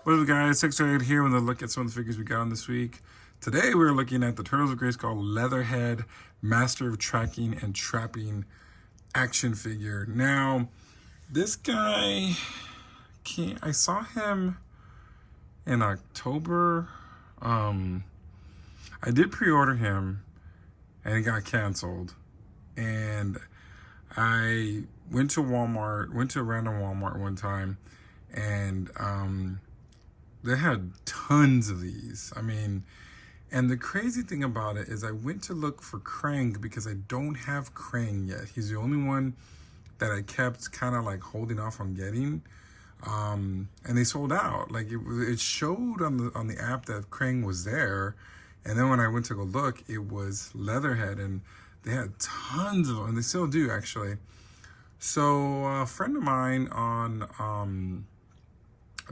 What up, guys? 608 here with a look at some of the figures we got on this week. Today we're looking at the Turtles of Greyskull Leatherhead Master of Tracking and Trapping action figure. Now, this guy, I saw him in October. I did pre-order him and it got canceled. And I went to Walmart, went to a random Walmart one time, and they had tons of these. I mean, and the crazy thing about it is I went to look for Krang because I don't have Krang yet. He's the only one that I kept kind of like holding off on getting. And they sold out. Like it showed on the app that Krang was there. And then when I went to go look, it was Leatherhead, and they had tons of them, and they still do actually. So a friend of mine on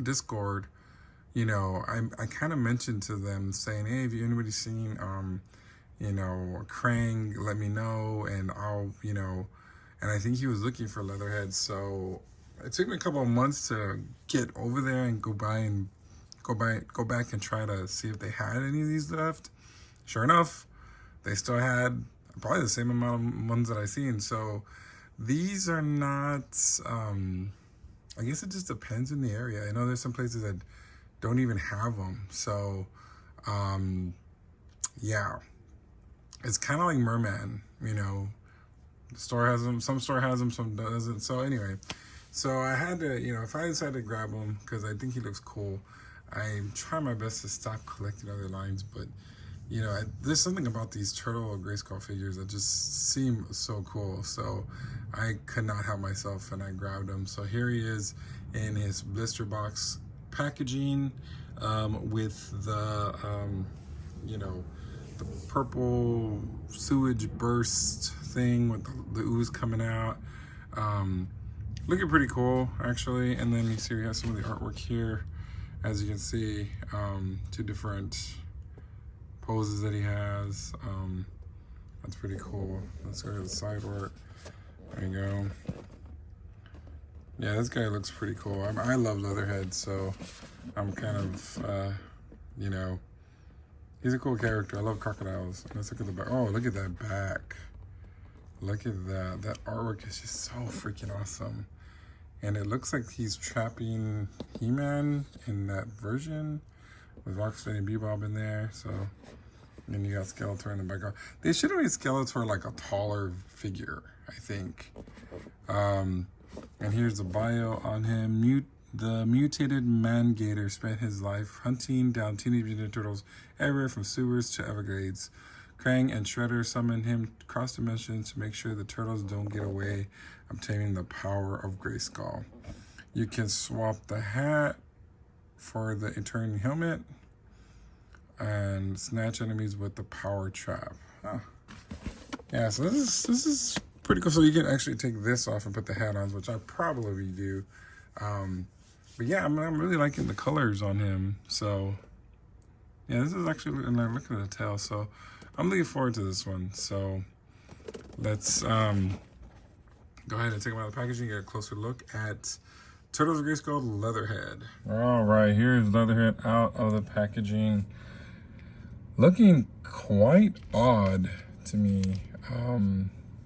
Discord, you know, I kind of mentioned to them saying, hey, if anybody seen, you know, Krang, let me know, and I'll, you know, and I think he was looking for Leatherhead. So it took me a couple of months to get over there and go back and try to see if they had any of these left. Sure enough, they still had probably the same amount of ones that I seen. So these are not, I guess it just depends in the area. I know there's some places that don't even have them. So, yeah, it's kind of like Merman, you know, the store has them, some store has them, some doesn't. So anyway, so I had to, you know, if I decided to grab him because I think he looks cool, I'm trying my best to stop collecting other lines, but you know, there's something about these Turtle or Greyskull figures that just seem so cool. So I could not help myself and I grabbed him. So here he is in his blister box packaging, with the, you know, the purple sewage burst thing with the ooze coming out. Looking pretty cool, actually. And then you see we have some of the artwork here. As you can see, two different poses that he has. That's pretty cool. Let's go to the side work. There you go. Yeah, this guy looks pretty cool. I love Leatherhead, so I'm kind of, you know, he's a cool character. I love crocodiles. Let's look at the back. Oh, look at that back. Look at that. That artwork is just so freaking awesome. And it looks like he's trapping He-Man in that version with Rocksteady and Bebop in there. So, and then you got Skeletor in the background. They should have made Skeletor like a taller figure, I think. And here's the bio on him. The mutated man-gator spent his life hunting down Teenage Mutant Ninja Turtles everywhere from sewers to Everglades. Krang and Shredder summoned him across dimensions to make sure the turtles don't get away, obtaining the power of Greyskull. You can swap the hat for the Eternity helmet and snatch enemies with the power trap. Huh. Yeah, so this is pretty cool. So you can actually take this off and put the hat on, which I probably do. But yeah, I'm really liking the colors on him. So yeah, this is actually, and I'm looking at the tail. So I'm looking forward to this one. So let's go ahead and take him out of the packaging, get a closer look at Turtles of Greyskull Leatherhead. All right, here's Leatherhead out of the packaging. Looking quite odd to me.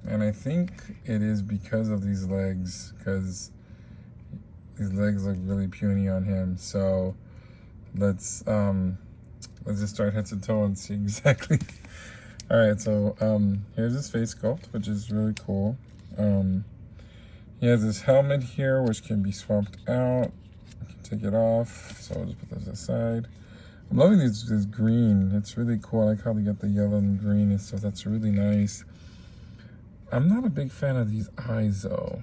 And I think it is because of these legs, because these legs look really puny on him. So let's just start head to toe and see exactly. All right, so here's his face sculpt, which is really cool. He has his helmet here, which can be swapped out. I can take it off, so I'll just put this aside. I'm loving this green. It's really cool. I like how they got the yellow and green and stuff. That's really nice. I'm not a big fan of these eyes, though.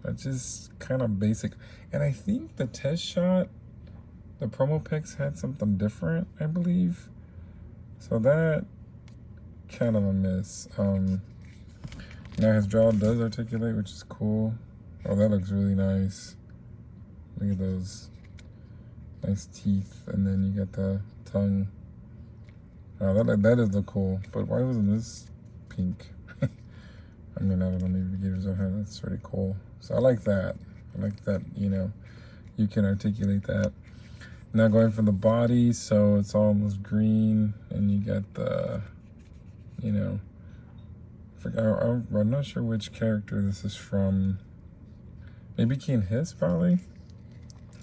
That's just kind of basic. And I think the test shot, the promo pics had something different, I believe. So that kind of a miss. Now his jaw does articulate, which is cool. Oh, that looks really nice. Look at those nice teeth, and then you got the tongue. Oh, that does look cool. But why wasn't this pink? I mean, I don't know, maybe he gave his own hair. That's pretty cool. So I like that. I like that, you know, you can articulate that. Now going for the body, so it's almost green, and you got the, you know, I'm not sure which character this is from. Maybe King Hiss, probably.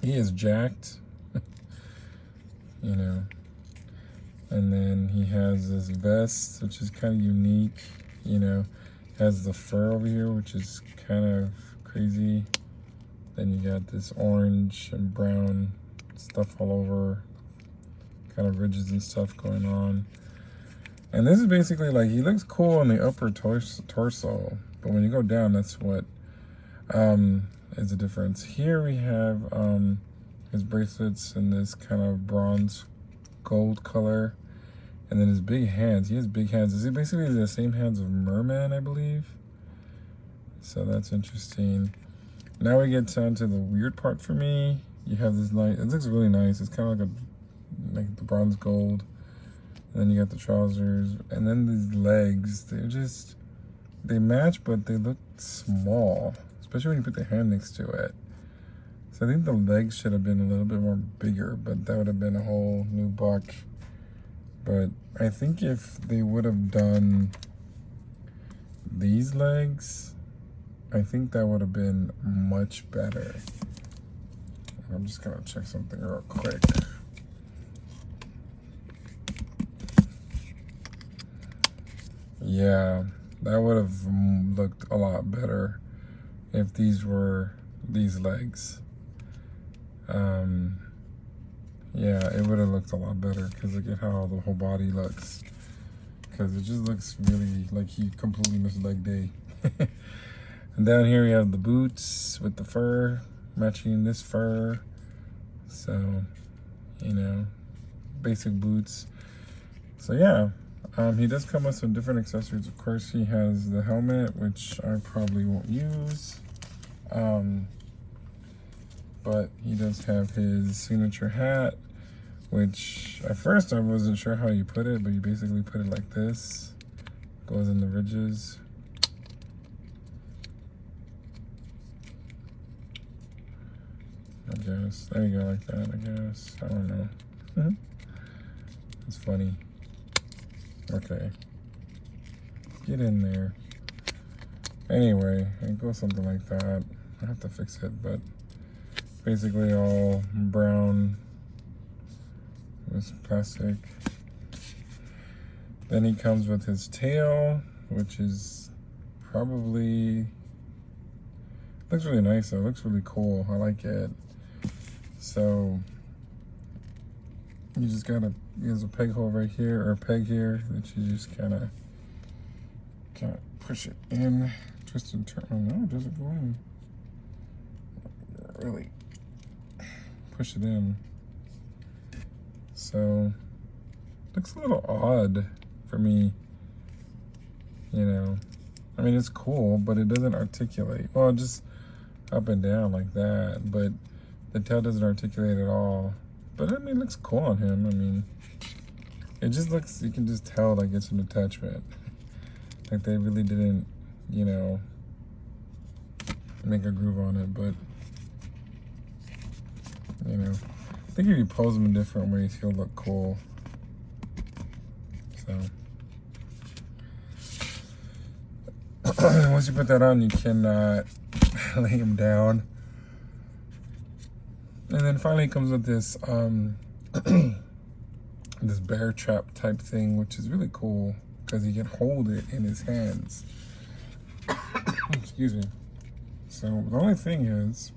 He is jacked, you know. And then he has this vest, which is kind of unique, you know. Has the fur over here, which is kind of crazy. Then you got this orange and brown stuff all over, kind of ridges and stuff going on. And this is basically like, he looks cool on the upper torso, but when you go down, that's what is the difference. Here we have his bracelets in this kind of bronze gold color, and then his big hands. He has big hands. Is he basically the same hands of Merman, I believe? So that's interesting. Now we get down to the weird part for me. You have this nice, it looks really nice. It's kind of like the bronze gold. And then you got the trousers, and then these legs, they match, but they look small, especially when you put the hand next to it. So I think the legs should have been a little bit more bigger, but that would have been a whole new buck. But I think if they would have done these legs, I think that would have been much better. I'm just gonna check something real quick. Yeah, that would have looked a lot better if these were these legs. Yeah, it would have looked a lot better, because look at how the whole body looks. Because it just looks really like he completely missed leg day. And down here we have the boots with the fur, matching this fur. So, you know, basic boots. So yeah. He does come with some different accessories. Of course, he has the helmet, which I probably won't use. But he does have his signature hat, which at first I wasn't sure how you put it, but you basically put it like this. Goes in the ridges. I guess. There you go, like that, I guess. I don't know. It's funny. Okay. Get in there. Anyway, it goes something like that. I have to fix it, but basically all brown. This plastic. Then he comes with his tail, which is probably, looks really nice though. It looks really cool. I like it. So you just gotta, there's a peg hole right here, or a peg here, that you just kind of push it in, twist and turn. Oh no, it doesn't go in. Really push it in. So looks a little odd for me, you know. I mean, it's cool, but it doesn't articulate. Well, just up and down like that, but the tail doesn't articulate at all. But I mean, it looks cool on him. I mean, it just looks, you can just tell like it's an attachment. Like they really didn't, you know, make a groove on it, but, you know, I think if you pose him in different ways, he'll look cool. So, once you put that on, you cannot lay him down. And then finally it comes with this this bear trap type thing, which is really cool because he can hold it in his hands. Excuse me. So the only thing is,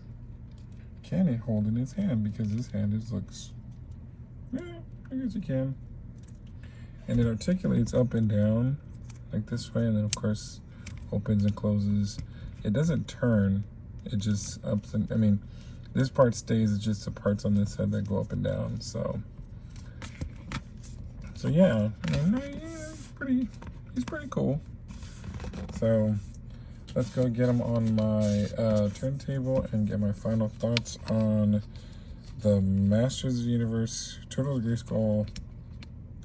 can he hold in his hand? Because his hand looks, yeah, I guess he can. And it articulates up and down like this way, and then of course opens and closes. It doesn't turn, it just ups and, I mean, this part stays, it's just the parts on this side that go up and down. So yeah, I mean, yeah, he's pretty cool. So let's go get him on my turntable and get my final thoughts on the Masters of the Universe Turtles Greyskull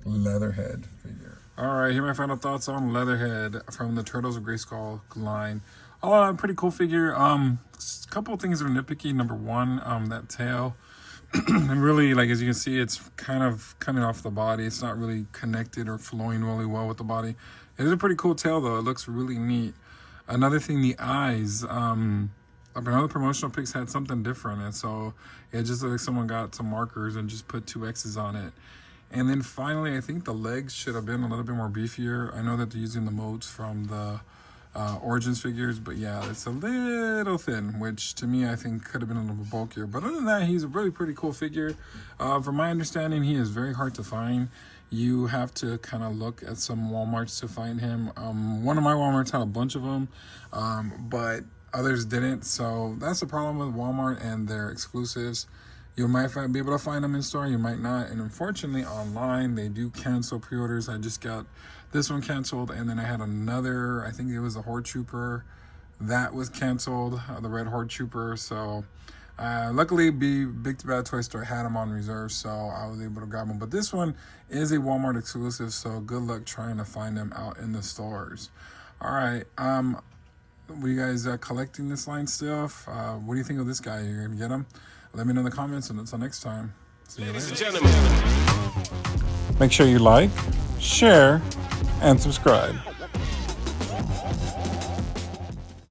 Leatherhead figure. All right, here are my final thoughts on Leatherhead from the Turtles of Greyskull line. Pretty cool figure. A couple of things are nitpicky. Number one, that tail. And really, like, as you can see, it's kind of coming off the body. It's not really connected or flowing really well with the body. It is a pretty cool tail, though. It looks really neat. Another thing, the eyes. Another promotional pics had something different, and so it just looked like someone got some markers and just put 2 X's on it. And then finally, I think the legs should have been a little bit more beefier. I know that they're using the modes from the Origins figures, but yeah, it's a little thin, which to me I think could have been a little bit bulkier. But other than that, he's a really pretty cool figure. From my understanding, he is very hard to find. You have to kind of look at some Walmarts to find him. One of my Walmarts had a bunch of them, but others didn't. So that's the problem with Walmart and their exclusives. You might be able to find them in store, you might not. And unfortunately, online, they do cancel pre-orders. I just got this one canceled, and then I had another, I think it was a Horde Trooper, that was canceled, the Red Horde Trooper. So luckily, Big Bad Toy Store had them on reserve, so I was able to grab them. But this one is a Walmart exclusive, so good luck trying to find them out in the stores. All right, were you guys collecting this line stuff? What do you think of this guy? You're gonna get him? Let me know in the comments, and until next time, see you later. Ladies and gentlemen, make sure you like, share, and subscribe.